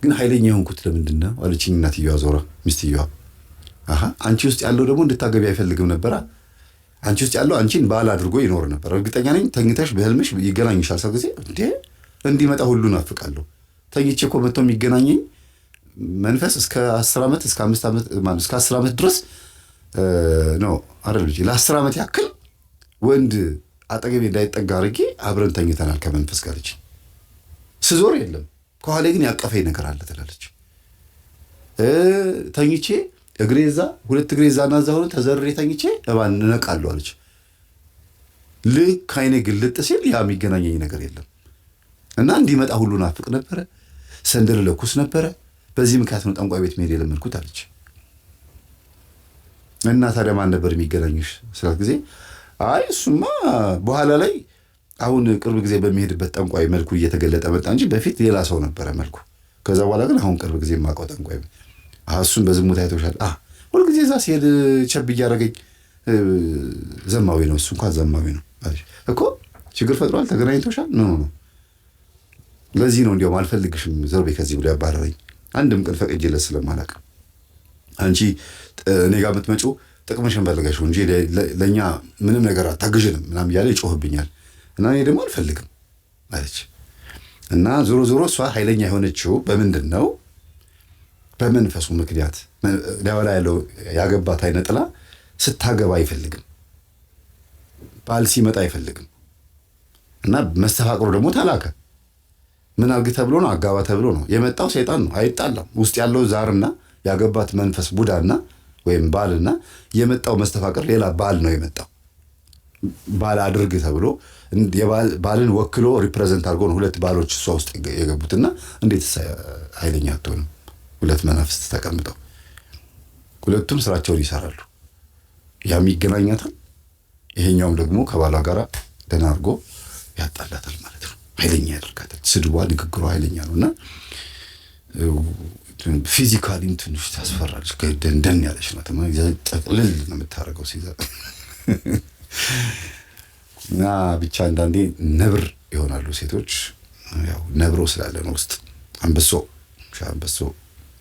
ግን ኃይለኛ የሆንኩት ለምንድን ነው አለችኝ እናትየዋ ዞራ ሚስትየዋ። አንቺ ውስጥ ያለው ደግሞ እንድታገቢ አይፈልግም ነበራ። አንቺ ውስጥ ያለው አንቺን ባል አድርጎ ይኖር ነበር። እርግጠኛ ነኝ ተኝተሽ በህልምሽ ይገናኝሻል። ሰው ጊዜ እንዲመጣ ሁሉ ናፍቃለሁ። ተኝቼ እኮ መጥቶ የሚገናኘኝ መንፈስ እስከ 10 ዓመት እስከ 5 ዓመት ማለት እስከ 10 ዓመት ድረስ ነው አይደል? ለ10 ዓመት ያክል ወንድ አጠገቤ እንዳይጠጋ አድርጌ አብረን ተኝተናል ከመንፈስ ጋር። ልጅ ስዞር የለም ከኋላ ግን ያቀፈኝ ነገር አለ ትላለች። ተኝቼ እግሬዛ ሁለት እግሬዛና እዛ ሆነ ተዘርሬ ተኝቼ ለማን ነቃለሁ አለች። ልክ አይኔ ግልጥ ሲል ያ የሚገናኘኝ ነገር የለም እና እንዲመጣ ሁሉ ናፍቅ ነበረ። ሰንደል ለኩስ ነበረ። በዚህ ምክንያት ነው ጠንቋይ ቤት መሄድ የለመድኩት አለች። እና ታዲያ ማን ነበር የሚገናኝሽ ስላት ጊዜ አይ እሱማ በኋላ ላይ አሁን ቅርብ ጊዜ በሚሄድበት ጠንቋይ መልኩ እየተገለጠ መጣ እንጂ በፊት ሌላ ሰው ነበረ መልኩ። ከዛ በኋላ ግን አሁን ቅርብ ጊዜ የማውቀው ጠንቋይ እሱን በዝሙት አይተውሻል? ሁልጊዜ እዛ ሲሄድ ቸብ እያደረገኝ ዘማዊ ነው እሱ እንኳን ዘማዊ ነው እኮ ችግር ፈጥሯል። ተገናኝቶሻል? ኖ ለዚህ ነው እንዲያውም አልፈልግሽም ዘርቤ ከዚህ ብሎ ያባረረኝ። አንድም ቀን ፈቅጄለት ስለማላውቅ አንቺ እኔ ጋር የምትመጪው ጥቅምሽን ፈልገሽው እንጂ ለእኛ ምንም ነገር አታግዥንም ምናምን እያለ ይጮህብኛል እና እኔ ደግሞ አልፈልግም አለች። እና ዞሮ ዞሮ እሷ ኃይለኛ የሆነችው በምንድን ነው? በመንፈሱ ምክንያት ሊያወላ ያለው ያገባት አይነ ጥላ ስታገባ አይፈልግም፣ ባል ሲመጣ አይፈልግም። እና መስተፋቅሩ ደግሞ ተላከ። ምን አልግ ተብሎ ነው? አጋባ ተብሎ ነው የመጣው። ሰይጣን ነው፣ አይጣላም። ውስጥ ያለው ዛርና ያገባት መንፈስ ቡዳና ወይም ባልና የመጣው መስተፋቅር ሌላ ባል ነው የመጣው። ባል አድርግ ተብሎ ባልን ወክሎ ሪፕሬዘንት አድርጎ ነው ሁለት ባሎች እሷ ውስጥ የገቡትና እንዴት ኃይለኛ አትሆንም? ሁለት መናፍስት ተቀምጠው ሁለቱም ስራቸውን ይሰራሉ። ያም ይገናኛታል፣ ይሄኛውም ደግሞ ከባሏ ጋር ደህና አድርጎ ያጣላታል ማለት ነው። ኃይለኛ ያደርጋታል። ስድቧ፣ ንግግሯ ኃይለኛ ነውና ፊዚካሊም ትንሽ ታስፈራለች። ደንደን ያለች ናት። ጠቅልል ነው የምታደርገው ሲዛ እና ብቻ አንዳንዴ ነብር ይሆናሉ ሴቶች። ያው ነብሮ ስላለ ነው ውስጥ አንበሶ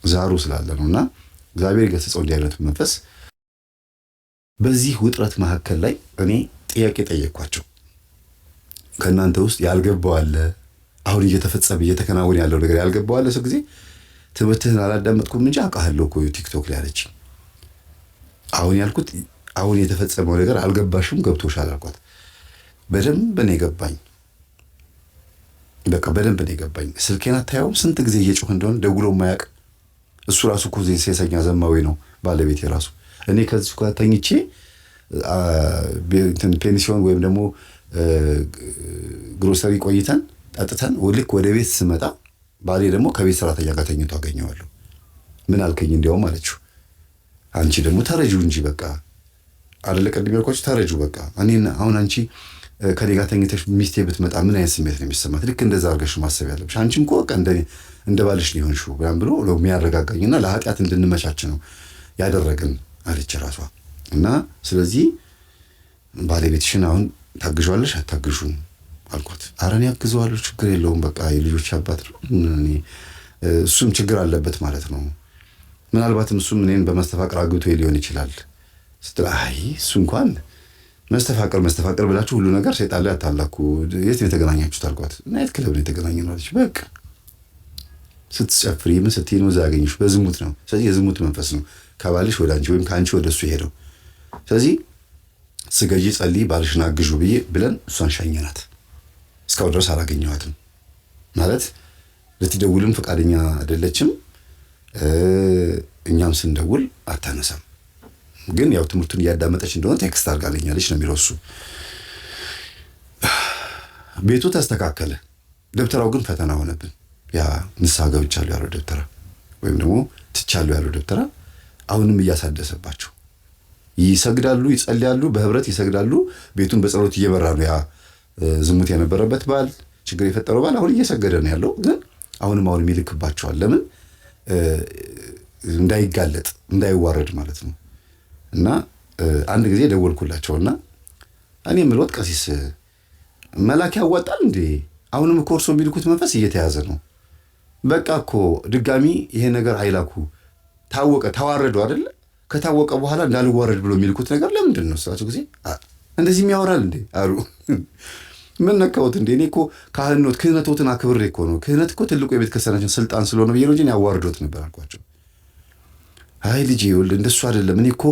ዛሩ ስላለ ነውና እግዚአብሔር ገሰጸው እንዲህ አይነቱ መንፈስ። በዚህ ውጥረት መካከል ላይ እኔ ጥያቄ ጠየቅኳቸው። ከእናንተ ውስጥ ያልገባው አለ? አሁን እየተከናወነ ያለው ነገር ያልገባው አለ? ሰው ጊዜ ትምህርትህን አላዳመጥኩም እንጂ አውቃለሁ እኮ ቲክቶክ ላይ አለች። አሁን ያልኩት አሁን የተፈጸመው ነገር አልገባሽም? ገብቶሻል አልኳት። በደንብ ነው የገባኝ። በቃ በደንብ ነው የገባኝ። ስልኬን አታየውም? ስንት ጊዜ እየጮህ እንደሆነ ደውሎ የማያውቅ እሱ ራሱ እኮ ሴሰኛ ዘማዊ ነው ባለቤቴ ራሱ። እኔ ከዚህ ጋር ተኝቼ ፔንሲዮን ወይም ደግሞ ግሮሰሪ ቆይተን ጠጥተን ልክ ወደ ቤት ስመጣ ባሌ ደግሞ ከቤት ሰራተኛ ጋር ተኝቶ አገኘዋለሁ። ምን አልከኝ? እንዲያውም አለችው አንቺ ደግሞ ተረጂው እንጂ በቃ አይደለ ቀድሜ ያልኳችሁ ተረጂው በቃ እኔና አሁን አንቺ ከኔ ጋር ተኝተሽ ሚስቴ ብትመጣ ምን አይነት ስሜት ነው የሚሰማት? ልክ እንደዛ አድርገሽ ማሰብ ያለብሽ አንቺም እኮ በቃ እንደ ባልሽ ሊሆንሽው ብሎ ነው የሚያረጋጋኝና ለኃጢአት እንድንመቻች ነው ያደረግን አለች ራሷ። እና ስለዚህ ባለቤትሽን አሁን ታግዣለሽ አታግዡም አልኳት። ኧረ እኔ አግዘዋለሁ ችግር የለውም በቃ የልጆች አባት ነው እሱም ችግር አለበት ማለት ነው። ምናልባትም እሱም እኔን በመስተፋቅር አግብቶ ሊሆን ይችላል ስትል አይ እሱ እንኳን መስተፋቅር ብላችሁ ሁሉ ነገር ሰይጣን ላይ አታላኩ። የት ነው የተገናኛችሁት አልኳት። ናይት ክለብ ነው የተገናኘነው አለች። በቃ ስትጨፍሪ ምን ስትይ ነው እዛ ያገኘሽ? በዝሙት ነው። ስለዚህ የዝሙት መንፈስ ነው ከባልሽ ወደ አንቺ ወይም ከአንቺ ወደ እሱ ሄደው። ስለዚህ ስገጂ ጸልይ ባልሽን አግዡ ብለን እሷን ሸኘናት። እስካሁን ድረስ አላገኘኋትም ማለት ልትደውልም ፈቃደኛ አይደለችም። እኛም ስንደውል አታነሳም። ግን ያው ትምህርቱን እያዳመጠች እንደሆነ ቴክስት አድርጋለኛለች ነው የሚለው እሱ። ቤቱ ተስተካከለ። ደብተራው ግን ፈተና ሆነብን። ያ ንስሐ ገብቻለሁ ያለው ደብተራ ወይም ደግሞ ትቻለሁ ያለው ደብተራ አሁንም እያሳደሰባቸው ይሰግዳሉ፣ ይጸልያሉ፣ በህብረት ይሰግዳሉ። ቤቱን በጸሎት እየበራ ነው። ያ ዝሙት የነበረበት ባል ችግር የፈጠረው ባል አሁን እየሰገደ ነው ያለው። ግን አሁንም ይልክባቸዋል። ለምን እንዳይጋለጥ እንዳይዋረድ ማለት ነው። እና አንድ ጊዜ ደወልኩላቸውና እኔ የምልዎት ቀሲስ መላክ ያዋጣል እንዴ? አሁንም እኮ እርሶ የሚልኩት መንፈስ እየተያዘ ነው። በቃ እኮ ድጋሚ ይሄ ነገር አይላኩ ታወቀ፣ ተዋረዱ አይደለ? ከታወቀ በኋላ እንዳልዋረድ ብሎ የሚልኩት ነገር ለምንድን ነው? እሳቸው ጊዜ እንደዚህ የሚያወራል እንዴ አሉ። ምን ነካሁት እንዴ? እኔ እኮ ክህነቶትን አክብሬ እኮ ነው። ክህነት እኮ ትልቁ የቤተ ክርስቲያናችን ስልጣን ስለሆነ ብዬ ነው እንጂ ያዋርዶት ነበር አልኳቸው። አይ ልጄ ይኸውልህ እንደሱ አይደለም። እኔ እኮ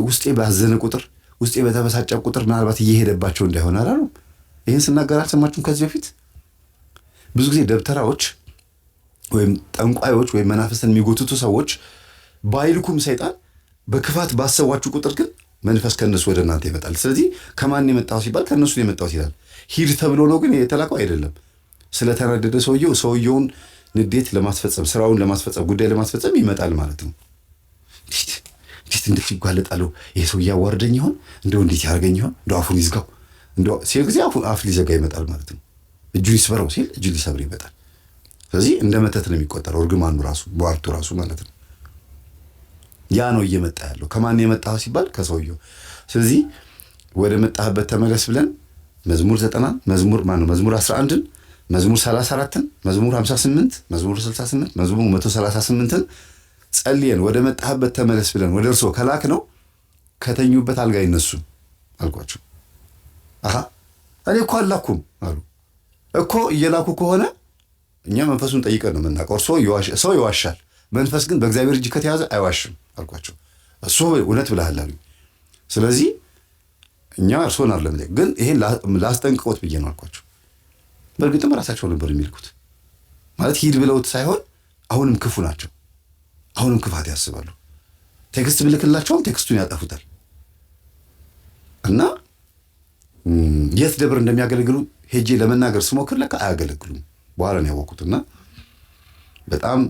ውስጤ ባዘነ ቁጥር፣ ውስጤ በተበሳጨ ቁጥር ምናልባት እየሄደባቸው እንዳይሆን አላሉ። ይህን ስናገር አልሰማችሁም? ከዚህ በፊት ብዙ ጊዜ ደብተራዎች ወይም ጠንቋዮች ወይም መናፍስትን የሚጎትቱ ሰዎች ባይልኩም ሰይጣን በክፋት ባሰቧችሁ ቁጥር ግን መንፈስ ከነሱ ወደ እናንተ ይመጣል። ስለዚህ ከማን የመጣው ሲባል ከነሱ የመጣው ይላል። ሂድ ተብሎ ነው ግን የተላከው አይደለም። ስለተናደደ ሰውየውን ንዴት ለማስፈጸም፣ ስራውን ለማስፈጸም፣ ጉዳይ ለማስፈጸም ይመጣል ማለት ነው። እንዴት እንዴት ይጓለጣሉ? ይሄ ሰው እያዋርደኝ ይሆን? እንደው እንዴት ያደርገኝ ይሆን? እንደው አፉን ይዝጋው እንደው ሲል ጊዜ አፍ ሊዘጋ ይመጣል ማለት ነው። እጁን ይስበረው ሲል እጁ ሊሰብር ይመጣል። ስለዚህ እንደ መተት ነው የሚቆጠረው፣ እርግማኑ ራሱ ቧርቱ ራሱ ማለት ነው። ያ ነው እየመጣ ያለው። ከማን የመጣው ሲባል ከሰውየው። ስለዚህ ወደ መጣህበት ተመለስ ብለን መዝሙር 90 መዝሙር 11ን መዝሙር 34ን መዝሙር 58 መዝሙር 68 መዝሙር 138ን ጸልየን ወደ መጣህበት ተመለስ ብለን ወደ እርሶ ከላክ ነው ከተኙበት አልጋ ይነሱ አልኳቸው። እኔ እኮ አላኩም አሉ። እኮ እየላኩ ከሆነ እኛ መንፈሱን ጠይቀን ነው የምናውቀው። ሰው ይዋሻል፣ መንፈስ ግን በእግዚአብሔር እጅ ከተያዘ አይዋሽም አልኳቸው። እሱ እውነት ብለሃል አሉኝ። ስለዚህ እኛ እርሶን አይደለም ግን ይሄን ላስጠንቅቆት ብዬ ነው አልኳቸው። በእርግጥም ራሳቸው ነበር የሚልኩት። ማለት ሂድ ብለውት ሳይሆን አሁንም ክፉ ናቸው። አሁንም ክፋት ያስባሉ። ቴክስት ብልክላቸውም ቴክስቱን ያጠፉታል። እና የት ደብር እንደሚያገለግሉ ሄጄ ለመናገር ስሞክር ለካ አያገለግሉም። በኋላ ነው ያወቅሁትና በጣም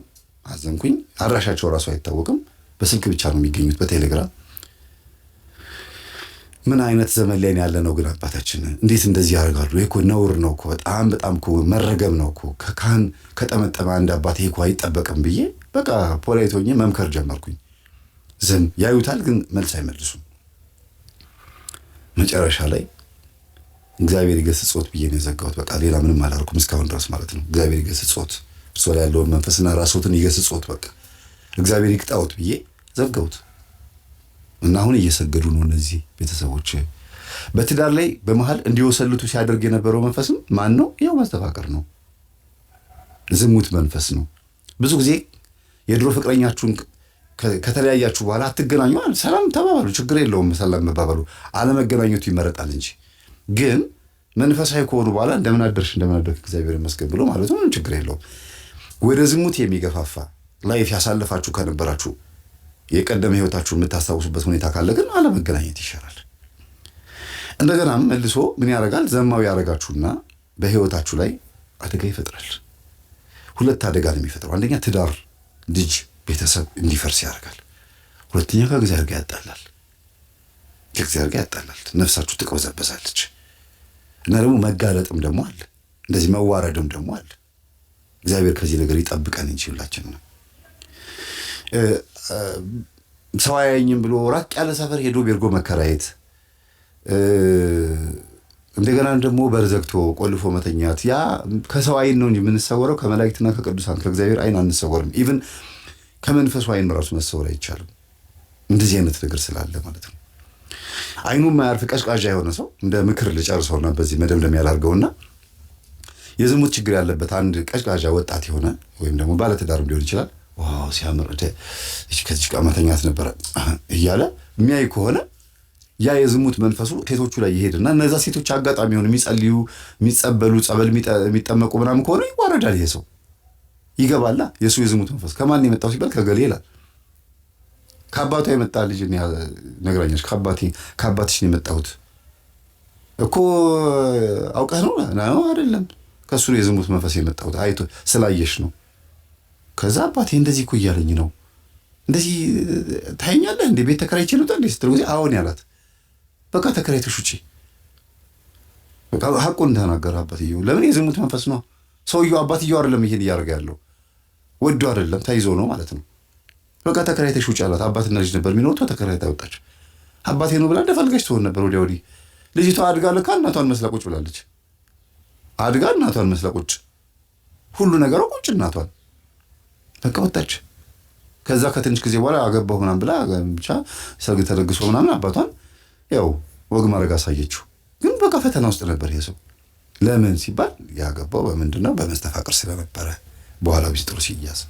አዘንኩኝ። አድራሻቸው ራሱ አይታወቅም። በስልክ ብቻ ነው የሚገኙት በቴሌግራም። ምን አይነት ዘመን ላይ ያለ ነው ግን አባታችን እንዴት እንደዚህ ያደርጋሉ? ይሄ እኮ ነውር ነው እኮ፣ በጣም እኮ መረገም ነው እኮ። ከካህን ከጠመጠመ አንድ አባት ይሄ እኮ አይጠበቅም ብዬ በቃ ፖላይት ሆኜ መምከር ጀመርኩኝ። ዝም ያዩታል ግን መልስ አይመልሱም። መጨረሻ ላይ እግዚአብሔር ይገስጾት ብዬ ነው የዘጋሁት። በቃ ሌላ ምንም አላልኩም እስካሁን ድረስ ማለት ነው። እግዚአብሔር ይገስጾት፣ እርሱ ላይ ያለውን መንፈስና ራስዎትን ይገስጾት፣ በቃ እግዚአብሔር ይቅጣዎት ብዬ ዘጋሁት። እና አሁን እየሰገዱ ነው እነዚህ ቤተሰቦች። በትዳር ላይ በመሃል እንዲወሰልቱ ሲያደርግ የነበረው መንፈስም ማን ነው? ያው ማስተፋቀር ነው፣ ዝሙት መንፈስ ነው። ብዙ ጊዜ የድሮ ፍቅረኛችሁን ከተለያያችሁ በኋላ አትገናኙ፣ ሰላም ተባባሉ፣ ችግር የለውም ሰላም መባባሉ፣ አለመገናኘቱ ይመረጣል እንጂ ግን መንፈሳዊ ከሆኑ በኋላ እንደምን አደርሽ እግዚአብሔር ይመስገን ብሎ ማለት ነው ችግር የለውም። ወደ ዝሙት የሚገፋፋ ላይፍ ያሳለፋችሁ ከነበራችሁ የቀደመ ህይወታችሁ የምታስታውሱበት ሁኔታ ካለ ግን አለመገናኘት ይሻላል። እንደገናም መልሶ ምን ያደርጋል? ዘማዊ ያደርጋችሁና በህይወታችሁ ላይ አደጋ ይፈጥራል። ሁለት አደጋ ነው የሚፈጥረው። አንደኛ ትዳር፣ ልጅ፣ ቤተሰብ እንዲፈርስ ያደርጋል። ሁለተኛ ከእግዚአብሔር ጋር ያጣላል። ከእግዚአብሔር ጋር ያጣላል። ነፍሳችሁ ትቅበዘበዛለች። እና ደግሞ መጋለጥም ደግሞ አለ፣ እንደዚህ መዋረድም ደግሞ አለ። እግዚአብሔር ከዚህ ነገር ይጠብቀን እንጂ ሁላችንም ሰው አያየኝም ብሎ ራቅ ያለ ሰፈር ሄዶ ቤርጎ መከራየት፣ እንደገና ደግሞ በር ዘግቶ ቆልፎ መተኛት። ያ ከሰው አይን ነው እንጂ የምንሰወረው ከመላእክትና ከቅዱሳን ከእግዚአብሔር አይን አንሰወርም። ኢቭን ከመንፈሱ አይን ራሱ መሰወር አይቻልም። እንደዚህ አይነት ነገር ስላለ ማለት ነው። አይኑም ማያርፍ ቀዥቃዣ የሆነ ሰው እንደ ምክር ልጨርሰውና በዚህ መደምደም ያላርገውና የዝሙት ችግር ያለበት አንድ ቀዥቃዣ ወጣት የሆነ ወይም ደግሞ ባለትዳርም ሊሆን ይችላል። ዋው ሲያምር ከዚህ ጋር መተኛት ነበረ እያለ የሚያይ ከሆነ ያ የዝሙት መንፈሱ ሴቶቹ ላይ ይሄድና እነዛ ሴቶች አጋጣሚ ሆነ የሚጸልዩ፣ የሚጸበሉ፣ ጸበል የሚጠመቁ ምናምን ከሆነ ይዋረዳል። ይሄ ሰው ይገባላ። የሱ የዝሙት መንፈስ ከማን የመጣው ሲባል ከገሌ ይላል። ከአባቷ የመጣ ልጅ ነግራኛች። ከአባትሽ ነው የመጣሁት እኮ አውቀህ ነው? አይደለም፣ ከሱ የዝሙት መንፈስ የመጣሁት አይቶ ስላየሽ ነው። ከዛ አባቴ እንደዚህ እኮ እያለኝ ነው፣ እንደዚህ ታየኛለህ እንዴ? ቤት ተከራይቼ ልውጣ እንዴ ስትለው ጊዜ አዎን ያላት። በቃ ተከራይተሽ ውጪ፣ በቃ ሐቁን ተናገረ አባትየው። ለምን? የዝሙት መንፈስ ነው። ሰውየው አባትየው አይደለም ይሄን እያደረገ ያለው፣ ወዶ አይደለም ተይዞ ነው ማለት ነው። በቃ ተከራይተሽ ውጪ አላት። አባትና ልጅ ነበር የሚኖሩት። ተከራይታ ወጣች። አባቴ ነው ብላ እንደፈልገች ትሆን ነበር ወዲያ ወዲህ። ልጅቷ አድጋ ለካ እናቷን መስላ ቁጭ ብላለች። አድጋ እናቷን መስላ ቁጭ ሁሉ ነገሯ ቁጭ እናቷን በቃ ወጣች። ከዛ ከትንሽ ጊዜ በኋላ አገባሁ ምናምን ብላ ብቻ ሰርግ ተደግሶ ምናምን አባቷን ያው ወግ ማድረግ አሳየችው። ግን በቃ ፈተና ውስጥ ነበር ይሄ ሰው። ለምን ሲባል ያገባው በምንድነው? በመስተፋቅር ስለነበረ። በኋላ ሚስጥሩ ሲያዝ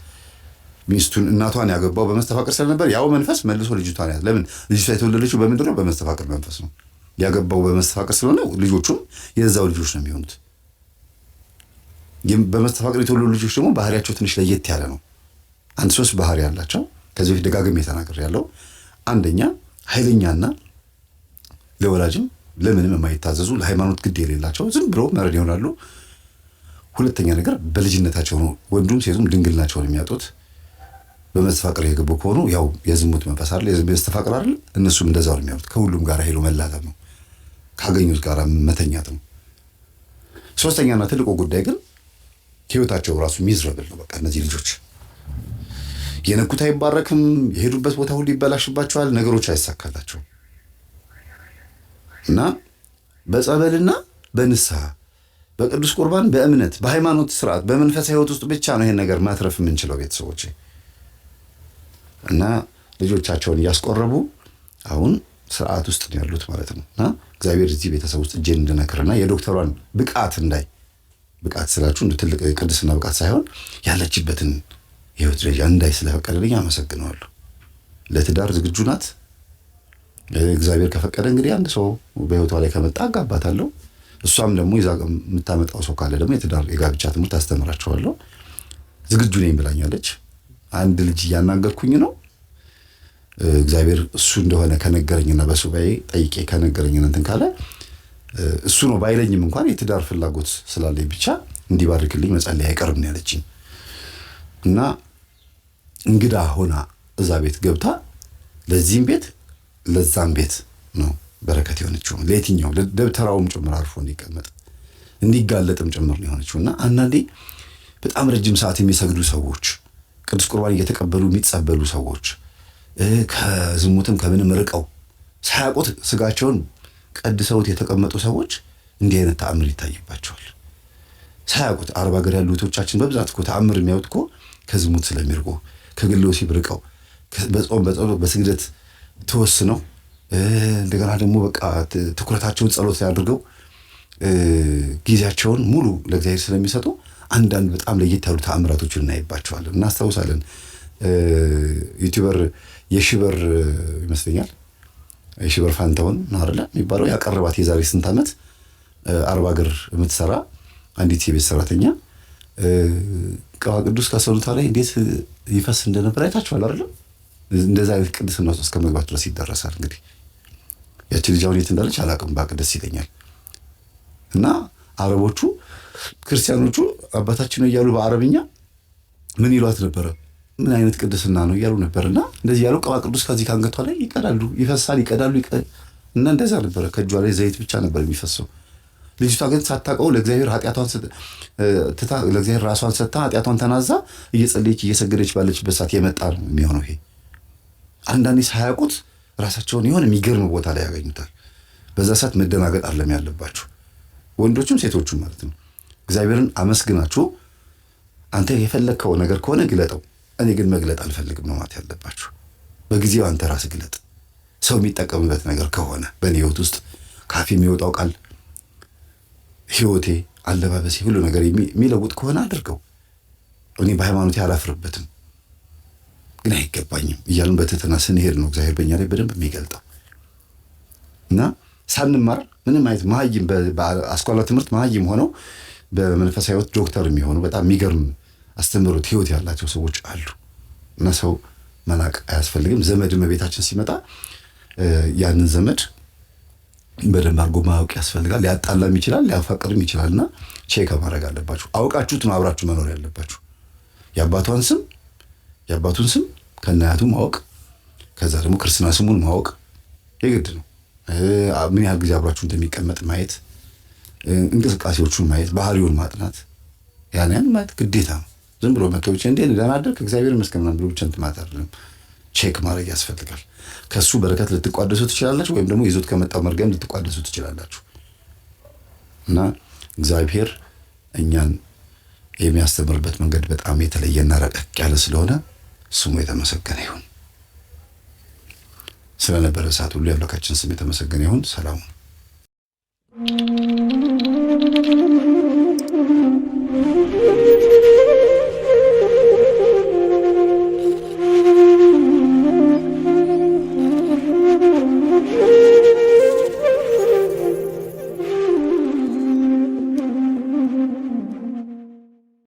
ሚስቱን እናቷን ያገባው በመስተፋቅር ስለነበር ያው መንፈስ መልሶ ልጅቷን ያዝ። ለምን ልጅቷ የተወለደችው በምንድነው? በመስተፋቅር መንፈስ ነው። ያገባው በመስተፋቅር ስለሆነ ልጆቹም የዛው ልጆች ነው የሚሆኑት። በመስተፋቅር የተወለዱ ልጆች ደግሞ ባህሪያቸው ትንሽ ለየት ያለ ነው። አንድ 3 ባህሪ ያላቸው ከዚህ በፊት ደጋግሜ ተናግሬያለሁ። አንደኛ ኃይለኛና ለወላጅም ለምንም የማይታዘዙ ለሃይማኖት ግድ የሌላቸው ዝም ብሎ መረድ ይሆናሉ። ሁለተኛ ነገር በልጅነታቸው ነው ወንዱም ሴቱም ድንግልናቸውን የሚያጡት። በመስተፋቅር የገቡ ከሆኑ ያው የዝሙት መንፈስ አይደል የመስተፋቅር አይደል እነሱም እንደዛው ነው የሚያዩት። ከሁሉም ጋር ሄሎ መላተም ነው፣ ካገኙት ጋር መተኛት ነው። ሶስተኛና ትልቁ ጉዳይ ግን ህይወታቸው ራሱ ሚዝረብል ነው። በቃ እነዚህ ልጆች የነኩት አይባረክም፣ የሄዱበት ቦታ ሁሉ ይበላሽባቸዋል፣ ነገሮች አይሳካላቸውም። እና በጸበልና በንስሐ በቅዱስ ቁርባን በእምነት በሃይማኖት ስርዓት በመንፈሳዊ ህይወት ውስጥ ብቻ ነው ይሄን ነገር ማትረፍ የምንችለው ቤተሰቦቼ። እና ልጆቻቸውን እያስቆረቡ አሁን ስርዓት ውስጥ ነው ያሉት ማለት ነው። እና እግዚአብሔር እዚህ ቤተሰብ ውስጥ እጄን እንድነክርና የዶክተሯን ብቃት እንዳይ ብቃት ስላችሁ እንደ ትልቅ ቅድስና ብቃት ሳይሆን ያለችበትን የህይወት ደረጃ እንዳይ ስለፈቀደልኝ አመሰግነዋለሁ። ለትዳር ዝግጁ ናት። እግዚአብሔር ከፈቀደ እንግዲህ አንድ ሰው በህይወቷ ላይ ከመጣ አጋባታለሁ። እሷም ደግሞ ይዛ የምታመጣው ሰው ካለ ደግሞ የትዳር የጋብቻ ትምህርት አስተምራቸዋለሁ። ዝግጁ ነኝ ብላኛለች። አንድ ልጅ እያናገርኩኝ ነው። እግዚአብሔር እሱ እንደሆነ ከነገረኝና በሱባኤ ጠይቄ ከነገረኝ እንትን ካለ እሱ ነው ባይለኝም እንኳን የትዳር ፍላጎት ስላለኝ ብቻ እንዲባርክልኝ መጸለይ አይቀርም ነው ያለችኝ። እና እንግዳ ሆና እዛ ቤት ገብታ ለዚህም ቤት ለዛም ቤት ነው በረከት የሆነችው። ለየትኛው ለደብተራውም ጭምር አርፎ እንዲቀመጥ እንዲጋለጥም ጭምር ነው የሆነችው። እና አንዳንዴ በጣም ረጅም ሰዓት የሚሰግዱ ሰዎች፣ ቅዱስ ቁርባን እየተቀበሉ የሚጸበሉ ሰዎች፣ ከዝሙትም ከምንም ርቀው ሳያውቁት ስጋቸውን ቀድሰውት የተቀመጡ ሰዎች እንዲህ አይነት ተአምር ይታይባቸዋል። ሳያውቁት አረብ ሀገር ያሉ እህቶቻችን በብዛት እኮ ተአምር የሚያዩት እኮ ከዝሙት ስለሚርቁ ከግለ ወሲብ ርቀው በጾም በጸሎት በስግደት ተወስነው እንደገና ደግሞ በቃ ትኩረታቸውን ጸሎት ላይ አድርገው ጊዜያቸውን ሙሉ ለእግዚአብሔር ስለሚሰጡ አንዳንድ በጣም ለየት ያሉ ተአምራቶችን እናይባቸዋለን። እናስታውሳለን። ዩቲዩበር የሽበር ይመስለኛል የሽበር ፋንታውን አይደለ የሚባለው ያቀረባት የዛሬ ስንት ዓመት አርባ ሀገር የምትሰራ አንዲት የቤት ሰራተኛ ቅባ ቅዱስ ከሰሉታ ላይ እንዴት ይፈስ እንደነበር አይታችኋል አይደል? እንደዛ አይነት ቅድስና ውስጥ እስከ መግባት ድረስ ይደረሳል። እንግዲህ ያቺ ልጅ አሁን የት እንዳለች አላውቅም። ባቅ ደስ ይለኛል። እና አረቦቹ ክርስቲያኖቹ አባታችን እያሉ በአረብኛ ምን ይሏት ነበረ? ምን አይነት ቅድስና ነው እያሉ ነበርና እንደዚህ ያሉ ቅባ ቅዱስ ከዚህ ካንገቷ ላይ ይቀዳሉ፣ ይፈሳል፣ ይቀዳሉ እና እንደዛ ነበረ። ከእጇ ላይ ዘይት ብቻ ነበር የሚፈሰው። ልጅቷ ግን ሳታውቀው ለእግዚአብሔር ኃጢአቷን ትታ ለእግዚአብሔር ራሷን ሰጥታ ኃጢአቷን ተናዛ እየጸለየች እየሰገደች ባለችበት ሰዓት የመጣ ነው የሚሆነው ይሄ። አንዳንዴ ሳያውቁት ራሳቸውን የሆነ የሚገርም ቦታ ላይ ያገኙታል። በዛ ሰዓት መደናገጥ አለም ያለባችሁ ወንዶችም ሴቶችም ማለት ነው። እግዚአብሔርን አመስግናችሁ አንተ የፈለግከው ነገር ከሆነ ግለጠው፣ እኔ ግን መግለጥ አልፈልግም ነው ማለት ያለባችሁ። በጊዜው አንተ ራስህ ግለጥ። ሰው የሚጠቀምበት ነገር ከሆነ በእኔ ህይወት ውስጥ ካፌ የሚወጣው ቃል ህይወቴ፣ አለባበሴ፣ ሁሉ ነገር የሚለውጥ ከሆነ አድርገው። እኔ በሃይማኖቴ አላፍርበትም ግን አይገባኝም እያልን በትህትና ስንሄድ ነው እግዚአብሔር በእኛ ላይ በደንብ የሚገልጠው። እና ሳንማር ምንም አይነት መሀይም በአስኳላ ትምህርት መሀይም ሆነው በመንፈሳዊ ህይወት ዶክተር የሚሆኑ በጣም የሚገርም አስተምህሮት ህይወት ያላቸው ሰዎች አሉ። እና ሰው መናቅ አያስፈልግም። ዘመድ በቤታችን ሲመጣ ያንን ዘመድ በደንብ አድርጎ ማወቅ ያስፈልጋል። ሊያጣላም ይችላል፣ ሊያፋቅርም ይችላል። እና ቼክ ማድረግ አለባችሁ። አውቃችሁት ነው አብራችሁ መኖር ያለባችሁ። የአባቱን ስም ከነአያቱ ማወቅ፣ ከዛ ደግሞ ክርስትና ስሙን ማወቅ የግድ ነው። ምን ያህል ጊዜ አብራችሁ እንደሚቀመጥ ማየት፣ እንቅስቃሴዎቹን ማየት፣ ባህሪውን ማጥናት፣ ያን ማየት ግዴታ ነው። ዝም ብሎ መተው ብቻ እንዴ ደህና አደርክ እግዚአብሔር ይመስገን ብሎ ብቻ እንትን ማለት አይደለም። ቼክ ማድረግ ያስፈልጋል። ከሱ በረከት ልትቋደሱ ትችላላችሁ፣ ወይም ደግሞ ይዞት ከመጣው መርገም ልትቋደሱ ትችላላችሁ። እና እግዚአብሔር እኛን የሚያስተምርበት መንገድ በጣም የተለየና ረቀቅ ያለ ስለሆነ ስሙ የተመሰገነ ይሁን። ስለነበረ ሰዓት ሁሉ የአምላካችን ስም የተመሰገነ ይሁን። ሰላም